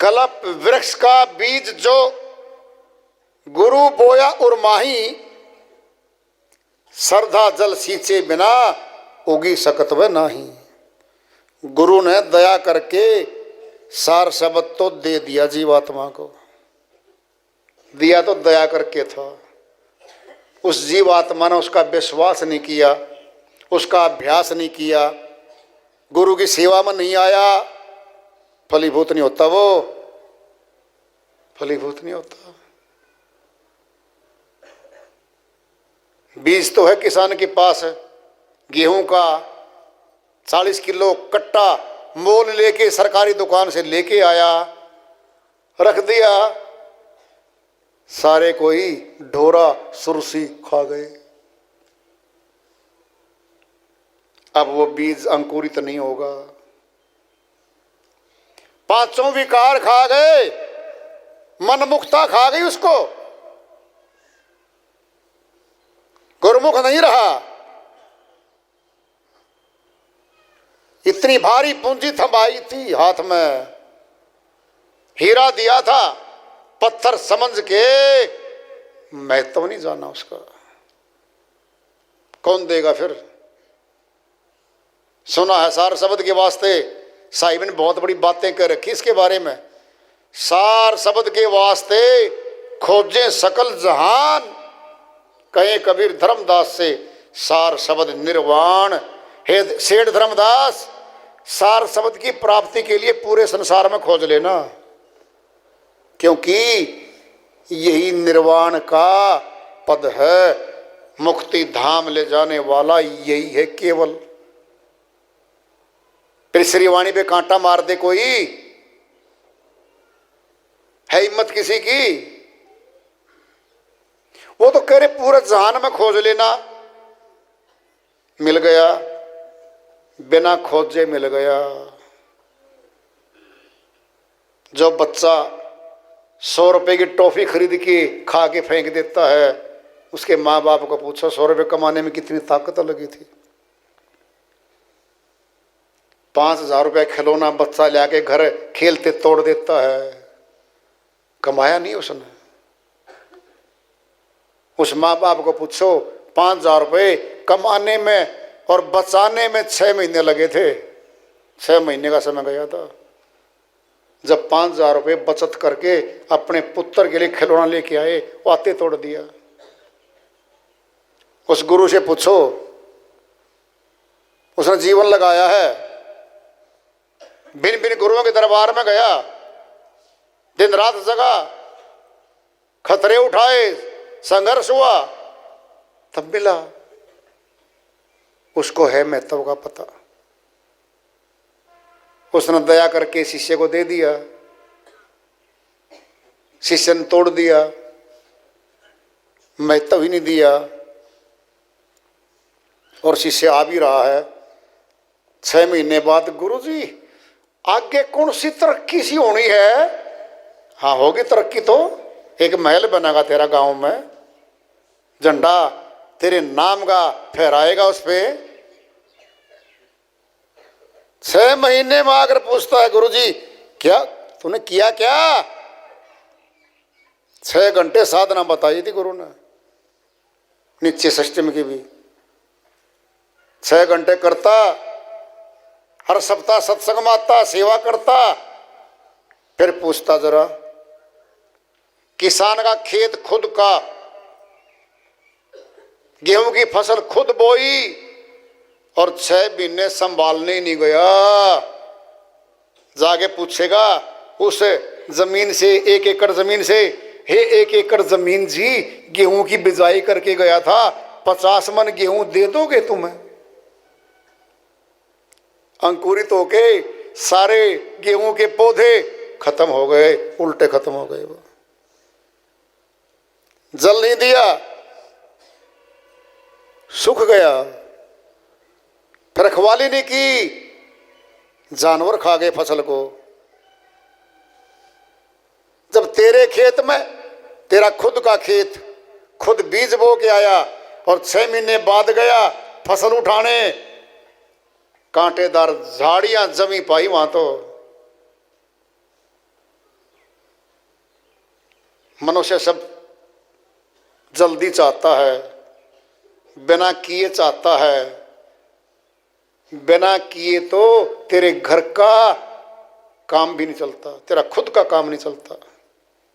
कल्प वृक्ष का बीज जो गुरु बोया और माही, श्रद्धा जल सींचे बिना उगी सकत वह नाही। गुरु ने दया करके सार शब्द तो दे दिया जीवात्मा को, दिया तो दया करके था। उस जीवात्मा ने उसका विश्वास नहीं किया, उसका अभ्यास नहीं किया, गुरु की सेवा में नहीं आया, फलीभूत नहीं होता, वो फलीभूत नहीं होता। बीज तो है किसान के पास, गेहूं का 40 किलो कट्टा मोल लेके सरकारी दुकान से लेके आया, रख दिया, सारे कोई ढोरा सुरसी खा गए। अब वो बीज अंकुरित नहीं होगा। पांचों विकार खा गए, मनमुक्ता खा गई उसको, गुरुमुख नहीं रहा। इतनी भारी पूंजी थमाई थी हाथ में, हीरा दिया था, पत्थर समझ के महत्व नहीं जाना उसका, कौन देगा फिर। सुना है सार शब्द के वास्ते साहिब ने बहुत बड़ी बातें कर रखी इसके बारे में। सार शब्द के वास्ते खोजे सकल जहान, कहे कबीर धर्मदास से सार शब्द निर्वाण। हे सेठ धर्मदास, सार शब्द की प्राप्ति के लिए पूरे संसार में खोज लेना, क्योंकि यही निर्वाण का पद है, मुक्ति धाम ले जाने वाला यही है केवल। फिर श्रीवाणी पे कांटा मार दे कोई, है हिम्मत किसी की? वो तो कह रहे पूरे जहान में खोज लेना, मिल गया, बिना खोजे मिल गया। जो बच्चा 100 रुपए की टॉफी खरीद के खा के फेंक देता है, उसके माँ बाप को पूछो 100 रुपए कमाने में कितनी ताकत लगी थी। 5000 रुपये खिलौना बच्चा लाके घर खेलते तोड़ देता है, कमाया नहीं उसने। उस माँ बाप को पूछो 5000 रुपये कमाने में और बचाने में 6 महीने लगे थे। 6 महीने का समय गया था। जब 5000 रुपये बचत करके अपने पुत्र के लिए खिलौना लेके आए, वो आते तोड़ दिया। उस गुरु से पूछो, उसने जीवन लगाया है, भिन्न भिन्न गुरुओं के दरबार में गया, दिन रात जगा, खतरे उठाए, संघर्ष हुआ, तब मिला। उसको है महत्व का पता। उसने दया करके शिष्य को दे दिया, शिष्य ने तोड़ दिया, महत्व ही नहीं दिया, और शिष्य आ भी रहा है। 6 महीने बाद गुरुजी आगे कौन सी तरक्की सी होनी है? हाँ होगी तरक्की तो, एक महल बनेगा तेरा गांव में, झंडा तेरे नाम का फहराएगा उस पे। 6 महीने में आकर पूछता है गुरुजी क्या तूने किया क्या? 6 घंटे साधना बताई थी गुरु ने, नीचे सिस्टम की भी 6 घंटे करता, हर सप्ताह सत्संग में आता, सेवा करता। फिर पूछता जरा, किसान का खेत खुद का, गेहूं की फसल खुद बोई और 6 महीने संभालने ही नहीं गया। जाके पूछेगा उस जमीन से, 1 एकड़ जमीन से, हे 1 एकड़ जमीन जी गेहूं की बिजाई करके गया था, 50 मन गेहूं दे दोगे तुम्हें? अंकुरित होके सारे गेहूं के पौधे खत्म हो गए, उल्टे खत्म हो गए। वो जल नहीं दिया, सूख गया। फिर रखवाली नहीं की, जानवर खा गए फसल को। जब तेरे खेत में, तेरा खुद का खेत, खुद बीज बो के आया और 6 महीने बाद गया फसल उठाने, कांटेदार झाड़ियां जमी पाई वहां तो। मनुष्य सब जल्दी चाहता है, बिना किए चाहता है। बिना किए तो तेरे घर का काम भी नहीं चलता, तेरा खुद का काम नहीं चलता।